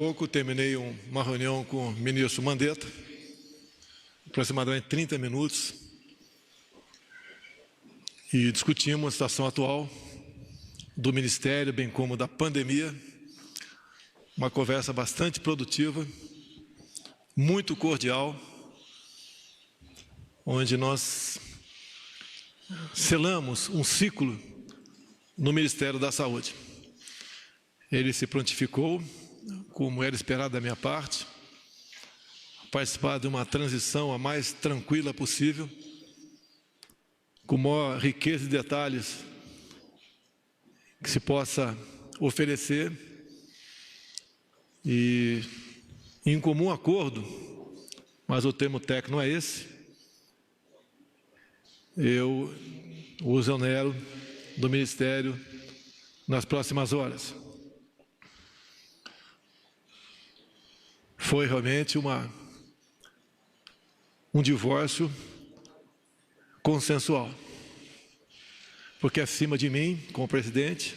pouco terminei uma reunião com o ministro Mandetta, aproximadamente 30 minutos, e discutimos a situação atual do Ministério, bem como da pandemia. Uma conversa bastante produtiva, muito cordial, onde nós selamos um ciclo no Ministério da Saúde. Ele se prontificou, como era esperado da minha parte, participar de uma transição a mais tranquila possível, com maior riqueza de detalhes que se possa oferecer, e em comum acordo, mas o termo técnico não é esse, eu o exonero do Ministério nas próximas horas. Foi realmente um divórcio consensual, porque acima de mim, como presidente,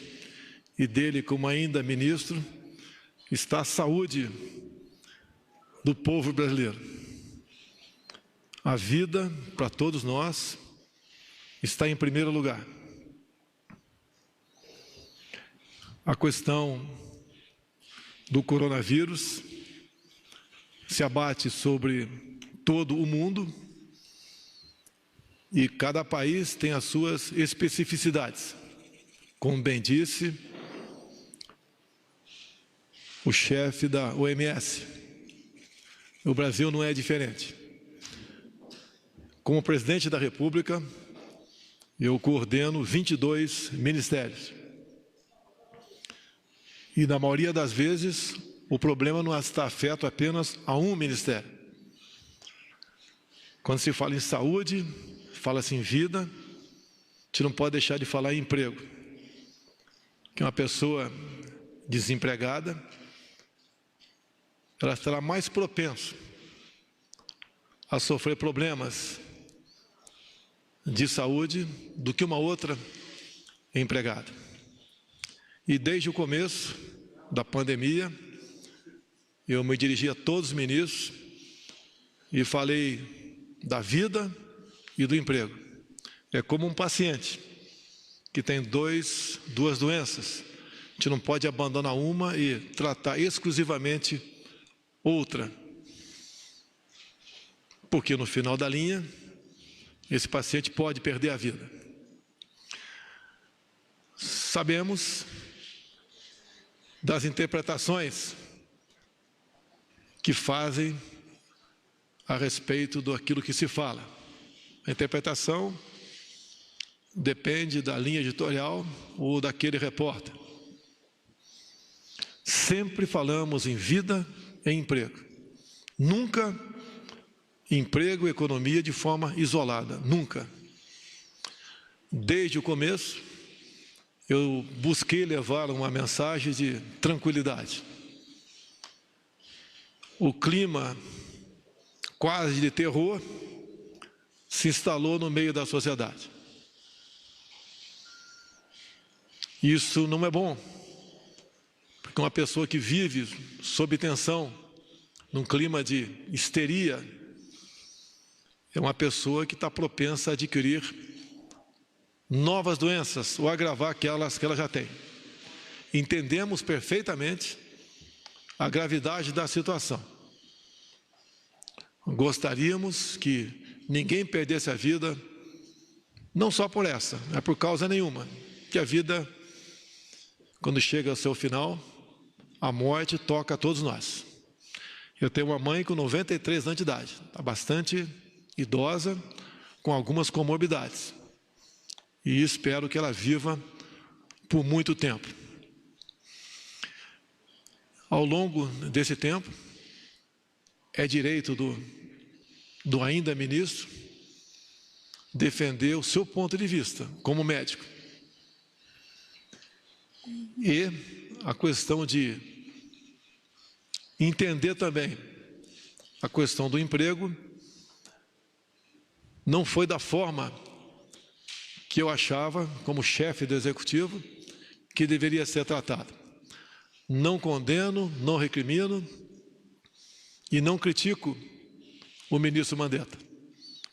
e dele como ainda ministro, está a saúde do povo brasileiro. A vida, para todos nós, está em primeiro lugar. A questão do coronavírus se abate sobre todo o mundo e cada país tem as suas especificidades. Como bem disse o chefe da OMS, o Brasil não é diferente. Como presidente da República, eu coordeno 22 ministérios. E na maioria das vezes, o problema não está afeto apenas a um ministério. Quando se fala em saúde, fala-se em vida, a gente não pode deixar de falar em emprego. Que uma pessoa desempregada, ela estará mais propensa a sofrer problemas de saúde do que uma outra empregada. E desde o começo da pandemia, eu me dirigi a todos os ministros e falei da vida e do emprego. É como um paciente que tem duas doenças. A gente não pode abandonar uma e tratar exclusivamente outra. Porque no final da linha, esse paciente pode perder a vida. Sabemos das interpretações que fazem a respeito daquilo que se fala. A interpretação depende da linha editorial ou daquele repórter. Sempre falamos em vida e emprego. Nunca emprego e economia de forma isolada, nunca. Desde o começo, eu busquei levar uma mensagem de tranquilidade. O clima quase de terror se instalou no meio da sociedade. Isso não é bom, porque uma pessoa que vive sob tensão, num clima de histeria, é uma pessoa que está propensa a adquirir novas doenças ou agravar aquelas que ela já tem. Entendemos perfeitamente a gravidade da situação. Gostaríamos que ninguém perdesse a vida, não só por essa, não é por causa nenhuma, que a vida, quando chega ao seu final, a morte toca a todos nós. Eu tenho uma mãe com 93 anos de idade, está bastante idosa, com algumas comorbidades. E espero que ela viva por muito tempo. Ao longo desse tempo, é direito do ainda ministro defender o seu ponto de vista como médico. E a questão de entender também a questão do emprego não foi da forma que eu achava, como chefe do Executivo, que deveria ser tratado. não condeno, não recrimino e não critico o ministro Mandetta.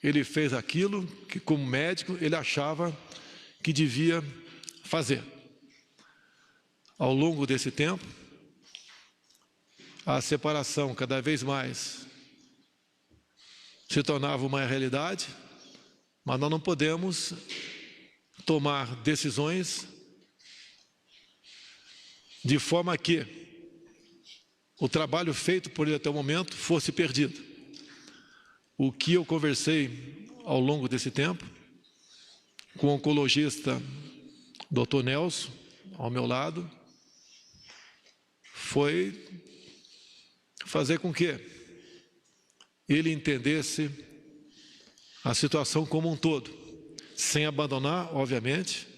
Ele fez aquilo que, como médico, ele achava que devia fazer. Ao longo desse tempo, a separação cada vez mais se tornava uma realidade, mas nós não podemos tomar decisões de forma que o trabalho feito por ele até o momento fosse perdido. O que eu conversei ao longo desse tempo com o oncologista Dr. Nelson, ao meu lado, foi fazer com que ele entendesse a situação como um todo, sem abandonar, obviamente,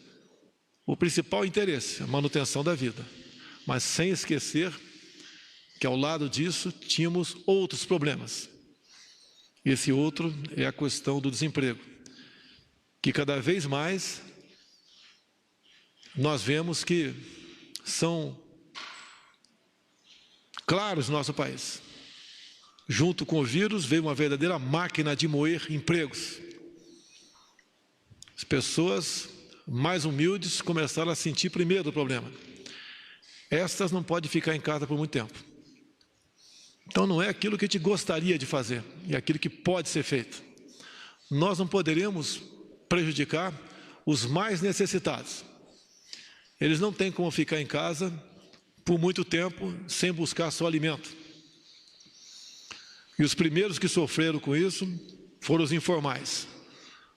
o principal interesse, a manutenção da vida, mas sem esquecer que ao lado disso tínhamos outros problemas. Esse outro é a questão do desemprego, que cada vez mais nós vemos que são claros no nosso país. Junto com o vírus veio uma verdadeira máquina de moer empregos. As pessoas mais humildes começaram a sentir primeiro o problema. Estas não podem ficar em casa por muito tempo. Então não é aquilo que a gente gostaria de fazer, é aquilo que pode ser feito. Nós não poderemos prejudicar os mais necessitados. Eles não têm como ficar em casa por muito tempo sem buscar seu alimento. E os primeiros que sofreram com isso foram os informais,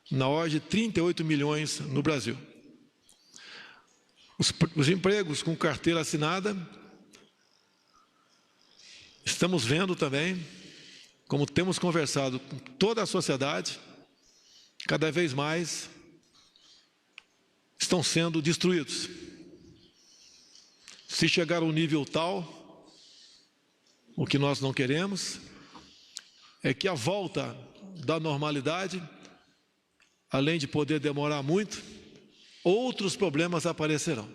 na ordem de 38 milhões no Brasil. Os empregos com carteira assinada, estamos vendo também, como temos conversado com toda a sociedade, cada vez mais estão sendo destruídos. Se chegar a um nível tal, o que nós não queremos é que a volta da normalidade, além de poder demorar muito, outros problemas aparecerão.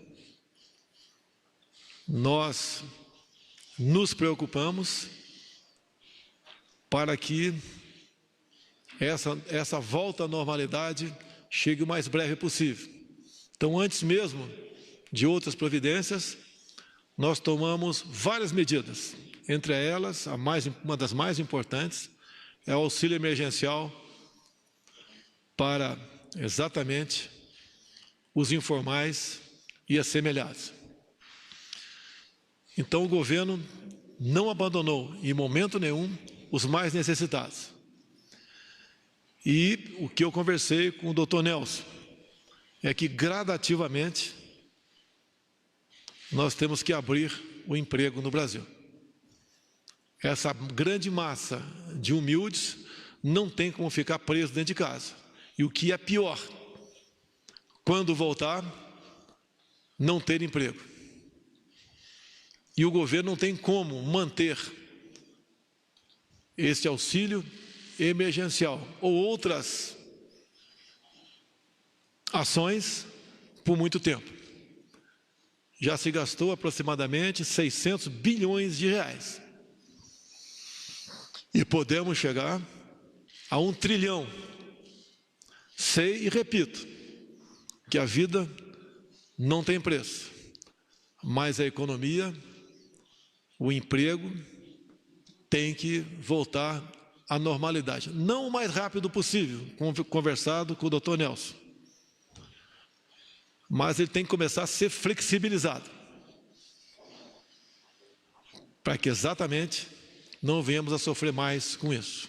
Nós nos preocupamos para que essa volta à normalidade chegue o mais breve possível. Então, antes mesmo de outras providências, nós tomamos várias medidas. Entre elas, uma das mais importantes é o auxílio emergencial para exatamente os informais e assemelhados. Então, o governo não abandonou, em momento nenhum, os mais necessitados. E o que eu conversei com o Dr. Nelson é que, gradativamente, nós temos que abrir o emprego no Brasil. Essa grande massa de humildes não tem como ficar preso dentro de casa. E o que é pior, quando voltar, não ter emprego. E o governo não tem como manter esse auxílio emergencial ou outras ações por muito tempo. Já se gastou aproximadamente 600 bilhões de reais. E podemos chegar a 1 trilhão. Sei e repito que a vida não tem preço, mas a economia, o emprego tem que voltar à normalidade. Não o mais rápido possível, conversado com o Dr. Nelson. Mas ele tem que começar a ser flexibilizado, para que exatamente não venhamos a sofrer mais com isso.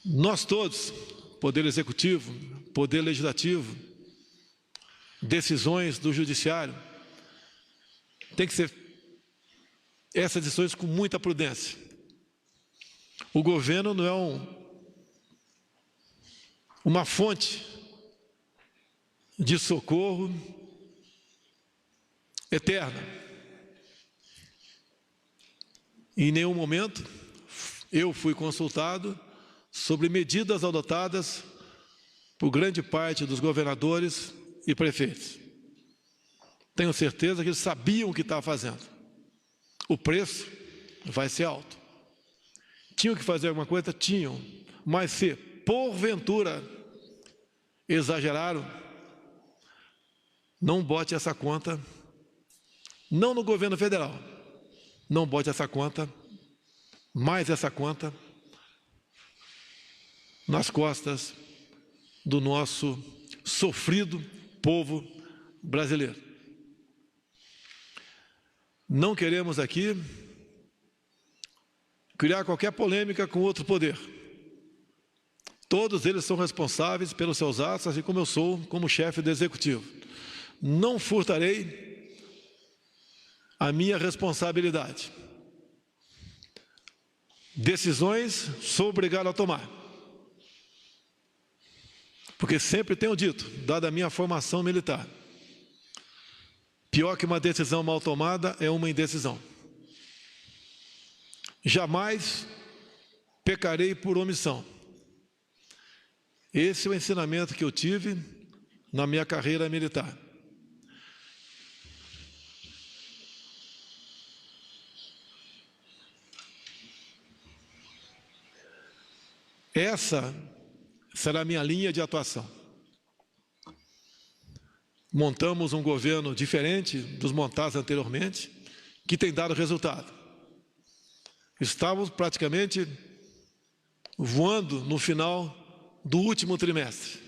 Nós todos, Poder Executivo, Poder Legislativo, decisões do Judiciário, tem que ser essas decisões com muita prudência. O governo não é uma fonte de socorro eterna. Em nenhum momento eu fui consultado sobre medidas adotadas por grande parte dos governadores e prefeitos. tenho certeza que eles sabiam o que estavam fazendo. O preço vai ser alto. Tinham que fazer alguma coisa? Tinham. Mas se, porventura, exageraram, não bote essa conta, não no governo federal, não bote essa conta, mais essa conta, nas costas do nosso sofrido povo brasileiro. Não queremos aqui criar qualquer polêmica com outro poder. Todos eles são responsáveis pelos seus atos, assim como eu sou como chefe do executivo. Não furtarei a minha responsabilidade. Decisões sou obrigado a tomar. Porque sempre tenho dito, dada a minha formação militar, pior que uma decisão mal tomada é uma indecisão. Jamais pecarei por omissão. Esse é o ensinamento que eu tive na minha carreira militar. Essa será a minha linha de atuação. Montamos um governo diferente dos montados anteriormente, que tem dado resultado. Estávamos praticamente voando no final do último trimestre.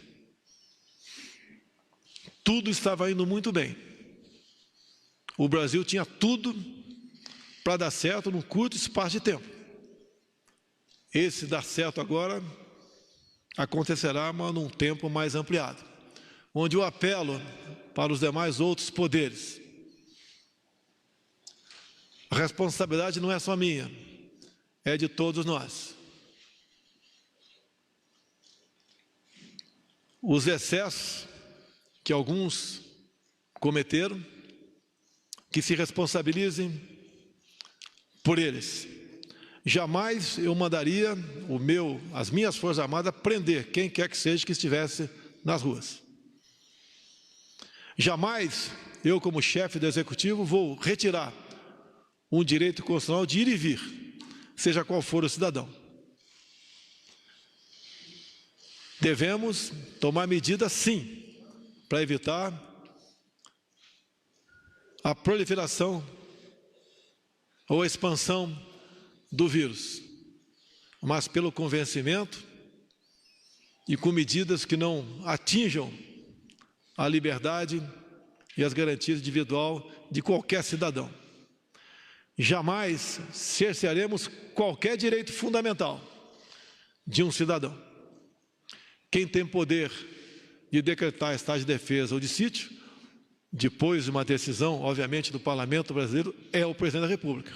Tudo estava indo muito bem. O Brasil tinha tudo para dar certo num curto espaço de tempo. Esse dar certo agora acontecerá, mas num tempo mais ampliado, onde eu apelo para os demais outros poderes. A responsabilidade não é só minha, é de todos nós. Os excessos que alguns cometeram, que se responsabilizem por eles. Jamais eu mandaria as minhas Forças Armadas prender quem quer que seja que estivesse nas ruas. Jamais eu, como chefe do Executivo, vou retirar um direito constitucional de ir e vir, seja qual for o cidadão. Devemos tomar medidas, sim, para evitar a proliferação ou a expansão do vírus, mas pelo convencimento e com medidas que não atinjam a liberdade e as garantias individuais de qualquer cidadão. Jamais cercearemos qualquer direito fundamental de um cidadão. Quem tem poder de decretar estado de defesa ou de sítio, depois de uma decisão, obviamente, do Parlamento brasileiro, é o presidente da República,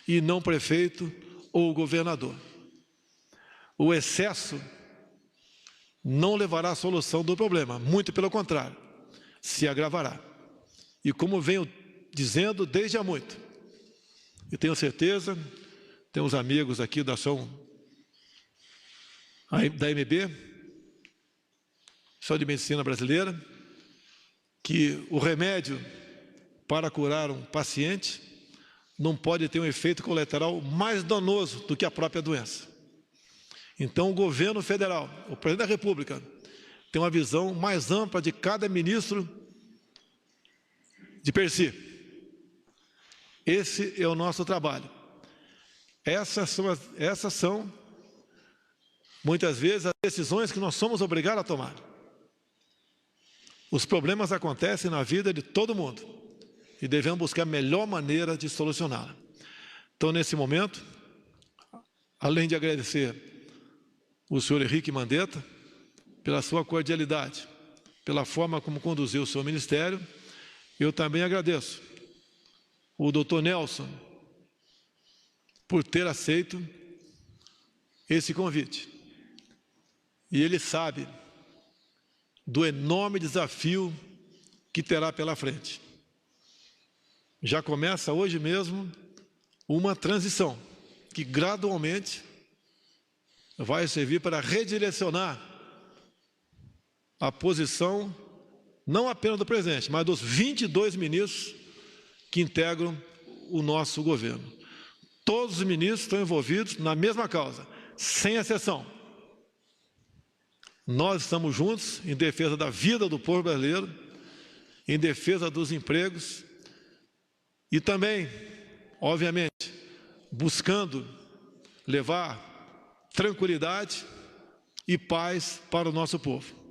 e não o prefeito ou o governador. O excesso não levará à solução do problema, muito pelo contrário, se agravará. E como venho dizendo desde há muito, e tenho certeza, tem uns amigos aqui da ação da MB, Instituto de Medicina Brasileira, que o remédio para curar um paciente não pode ter um efeito colateral mais danoso do que a própria doença. Então, o governo federal, o presidente da República, tem uma visão mais ampla de cada ministro de per si. Esse é o nosso trabalho. Essas são, muitas vezes, as decisões que nós somos obrigados a tomar. Os problemas acontecem na vida de todo mundo e devemos buscar a melhor maneira de solucioná-la. Então, nesse momento, além de agradecer o senhor Henrique Mandetta pela sua cordialidade, pela forma como conduziu o seu ministério, eu também agradeço o doutor Nelson por ter aceito esse convite. E ele sabe do enorme desafio que terá pela frente. Já começa hoje mesmo uma transição que gradualmente vai servir para redirecionar a posição não apenas do presidente, mas dos 22 ministros que integram o nosso governo. Todos os ministros estão envolvidos na mesma causa, sem exceção. Nós estamos juntos em defesa da vida do povo brasileiro, em defesa dos empregos e também, obviamente, buscando levar tranquilidade e paz para o nosso povo.